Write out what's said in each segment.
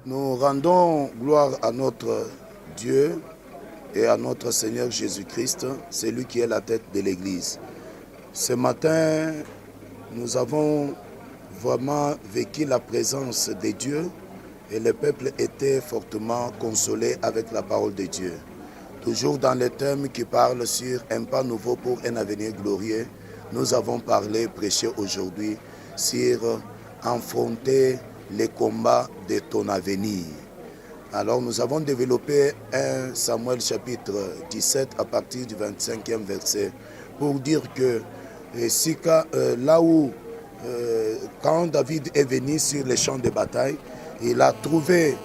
Nous rendons gloire à notre Dieu et à notre Seigneur Jésus-Christ, c'est lui qui est la tête de l'Église. Ce matin, nous avons vraiment vécu la présence de Dieu et le peuple était fortement consolé avec la parole de Dieu. Toujours dans le thème qui parle sur un pas nouveau pour un avenir glorieux, nous avons parlé, prêché aujourd'hui sur affronter les combats de ton avenir. Alors nous avons développé 1 Samuel chapitre 17 à partir du 25e verset pour dire que là où quand David est venu sur les champs de bataille, il a trouvé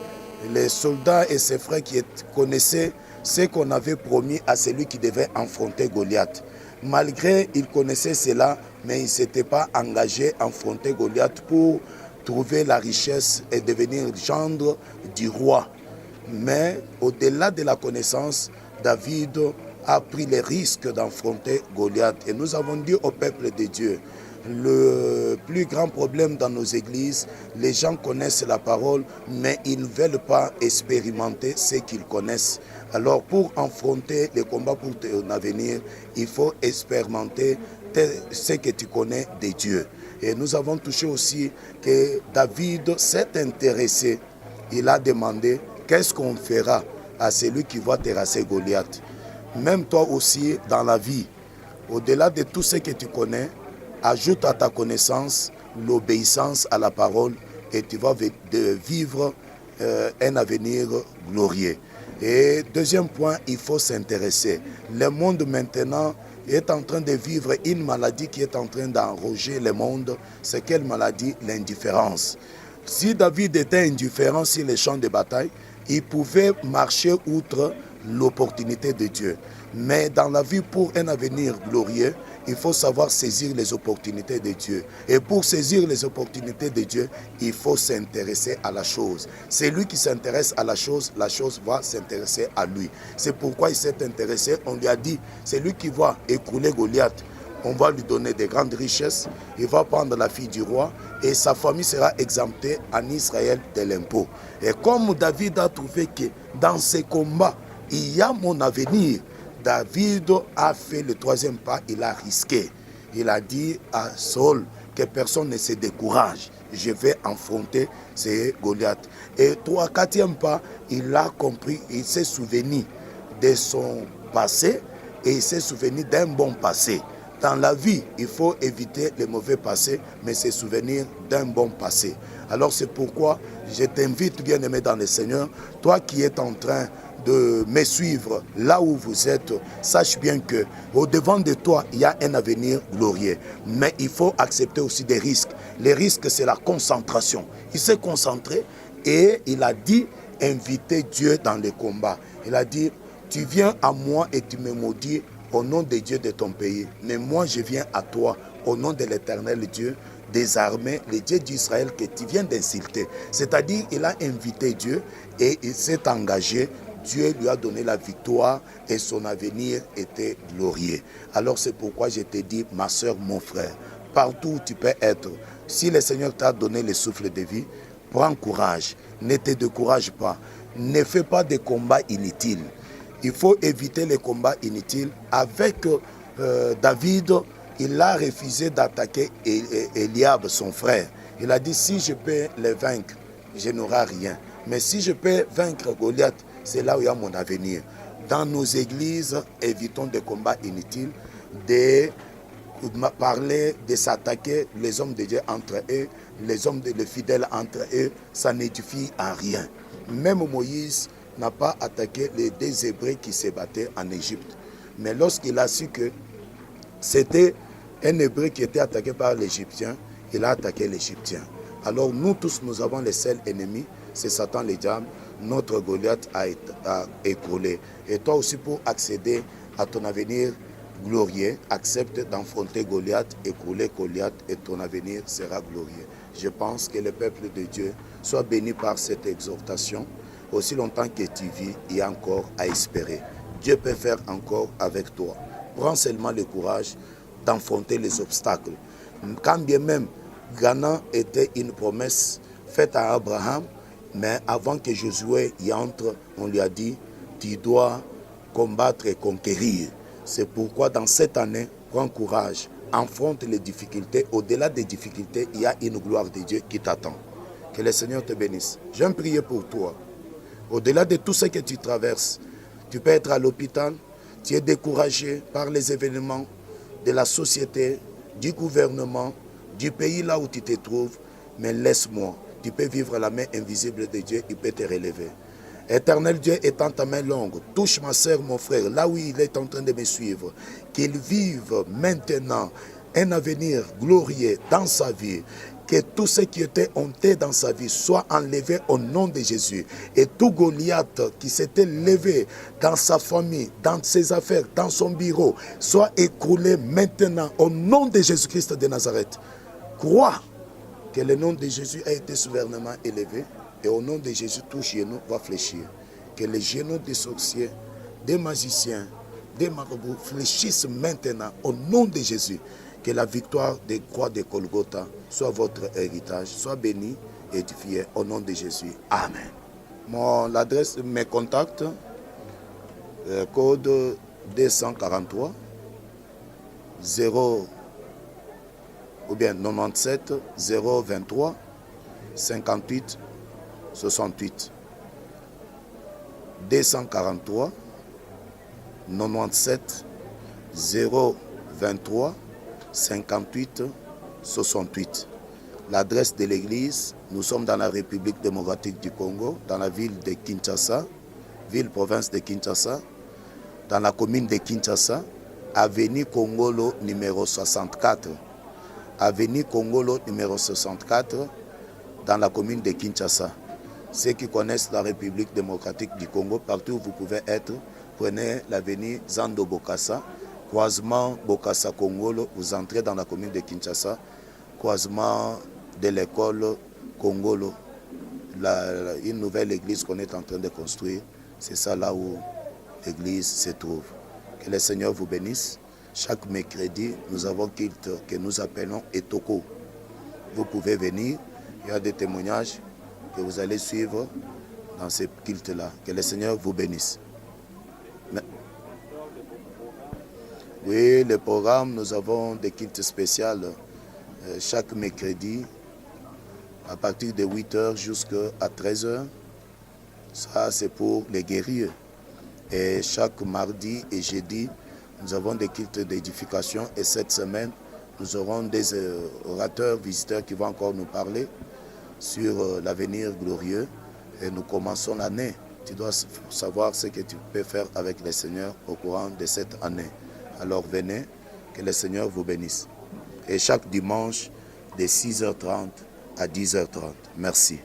les soldats et ses frères qui connaissaient ce qu'on avait promis à celui qui devait affronter Goliath. Malgré il connaissait cela, mais il ne s'était pas engagé à affronter Goliath pour trouver la richesse et devenir gendre du roi. Mais au-delà de la connaissance, David a pris les risques d'affronter Goliath. Et nous avons dit au peuple de Dieu, le plus grand problème dans nos églises, les gens connaissent la parole, mais ils ne veulent pas expérimenter ce qu'ils connaissent. Alors pour affronter les combats pour ton avenir, il faut expérimenter ce que tu connais de Dieu. Et nous avons touché aussi que David s'est intéressé. Il a demandé, qu'est-ce qu'on fera à celui qui va terrasser Goliath? Même toi aussi, dans la vie, au-delà de tout ce que tu connais, ajoute à ta connaissance l'obéissance à la parole et tu vas vivre un avenir glorieux. Et deuxième point, il faut s'intéresser. Le monde maintenant est en train de vivre une maladie qui est en train d'enroger le monde. C'est quelle maladie? L'indifférence. Si David était indifférent sur les champs de bataille, il pouvait marcher outre l'opportunité de Dieu. Mais dans la vie, pour un avenir glorieux, il faut savoir saisir les opportunités de Dieu. Et pour saisir les opportunités de Dieu, il faut s'intéresser à la chose. C'est lui qui s'intéresse à la chose va s'intéresser à lui. C'est pourquoi il s'est intéressé. On lui a dit, c'est lui qui va écrouler Goliath. On va lui donner des grandes richesses. Il va prendre la fille du roi et sa famille sera exemptée en Israël de l'impôt. Et comme David a trouvé que dans ces combats, il y a mon avenir, David a fait le troisième pas, il a risqué. Il a dit à Saul que personne ne se décourage. Je vais affronter ces Goliath. Et quatrième pas, il a compris, il s'est souvenu de son passé et il s'est souvenu d'un bon passé. Dans la vie, il faut éviter les mauvais passés, mais se souvenir d'un bon passé. Alors c'est pourquoi je t'invite, bien-aimé dans le Seigneur, toi qui es en train de me suivre là où vous êtes, sache bien que au devant de toi, il y a un avenir glorieux. Mais il faut accepter aussi des risques. Les risques, c'est la concentration. Il s'est concentré et il a dit inviter Dieu dans les combats. Il a dit, tu viens à moi et tu me maudis au nom de Dieu de ton pays. Mais moi, je viens à toi au nom de l'Éternel Dieu des armées, le Dieu d'Israël que tu viens d'insulter. C'est-à-dire, il a invité Dieu et il s'est engagé. Dieu lui a donné la victoire et son avenir était glorieux. Alors c'est pourquoi je te dis, ma soeur, mon frère, partout où tu peux être, si le Seigneur t'a donné le souffle de vie, prends courage, ne te décourage pas, ne fais pas de combats inutiles. Il faut éviter les combats inutiles. Avec David, il a refusé d'attaquer Eliab, son frère. Il a dit, si je peux le vaincre, je n'aurai rien. Mais si je peux vaincre Goliath, c'est là où il y a mon avenir. Dans nos églises, évitons des combats inutiles, de parler, de s'attaquer les hommes de Dieu entre eux, les fidèles entre eux, ça n'édifie à rien. Même Moïse n'a pas attaqué les deux Hébreux qui se battaient en Égypte. Mais lorsqu'il a su que c'était un Hébreu qui était attaqué par l'Égyptien, il a attaqué l'Égyptien. Alors nous tous, nous avons les seuls ennemis, c'est Satan le diable. Notre Goliath a écroulé. Et toi aussi, pour accéder à ton avenir glorieux, accepte d'affronter Goliath, écrouler Goliath et ton avenir sera glorieux. Je pense que le peuple de Dieu soit béni par cette exhortation. Aussi longtemps que tu vis, il y a encore à espérer. Dieu peut faire encore avec toi. Prends seulement le courage d'affronter les obstacles. Quand bien même Ghana était une promesse faite à Abraham, Mais avant que Josué y entre, on lui a dit, tu dois combattre et conquérir. C'est pourquoi dans cette année, prends courage, affronte les difficultés. Au-delà des difficultés, il y a une gloire de Dieu qui t'attend. Que le Seigneur te bénisse. J'aime prier pour toi. Au-delà de tout ce que tu traverses, tu peux être à l'hôpital, tu es découragé par les événements de la société, du gouvernement, du pays là où tu te trouves, mais laisse-moi. Tu peux vivre la main invisible de Dieu, il peut te relever. Éternel Dieu, étends ta main longue, touche ma soeur, mon frère, là où il est en train de me suivre, qu'il vive maintenant un avenir glorieux dans sa vie. Que tout ce qui était honteux dans sa vie soit enlevé au nom de Jésus. Et tout Goliath qui s'était levé dans sa famille, dans ses affaires, dans son bureau, soit écroulé maintenant au nom de Jésus-Christ de Nazareth. Crois que le nom de Jésus a été souverainement élevé et au nom de Jésus, tout genou va fléchir. Que les genoux des sorciers, des magiciens, des marabouts fléchissent maintenant au nom de Jésus. Que la victoire des croix de Golgotha soit votre héritage, soit béni et édifié au nom de Jésus. Amen. L'adresse, mes contacts, code 243 0 ou bien 97 023 58 68. 243 97 023 58 68. L'adresse de l'église, nous sommes dans la République démocratique du Congo, dans la ville de Kinshasa, ville-province de Kinshasa, dans la commune de Kinshasa, avenue Kongolo numéro 64. Avenue Kongolo numéro 64, dans la commune de Kinshasa. Ceux qui connaissent la République démocratique du Congo, partout où vous pouvez être, prenez l'avenue Zando Bokassa, croisement Bokassa Kongolo, vous entrez dans la commune de Kinshasa, croisement de l'école Kongolo, une nouvelle église qu'on est en train de construire, c'est ça là où l'église se trouve. Que le Seigneur vous bénisse. Chaque mercredi, nous avons culte que nous appelons Etoko. Vous pouvez venir, il y a des témoignages que vous allez suivre dans ces cultes-là. Que le Seigneur vous bénisse. Oui, le programme, nous avons des cultes spéciaux chaque mercredi à partir de 8h jusqu'à 13h. Ça, c'est pour les guerriers. Et chaque mardi et jeudi, nous avons des cultes d'édification. Et cette semaine, nous aurons des orateurs, visiteurs qui vont encore nous parler sur l'avenir glorieux. Et nous commençons l'année. Tu dois savoir ce que tu peux faire avec le Seigneur au courant de cette année. Alors venez, que le Seigneur vous bénisse. Et chaque dimanche, de 6h30 à 10h30. Merci.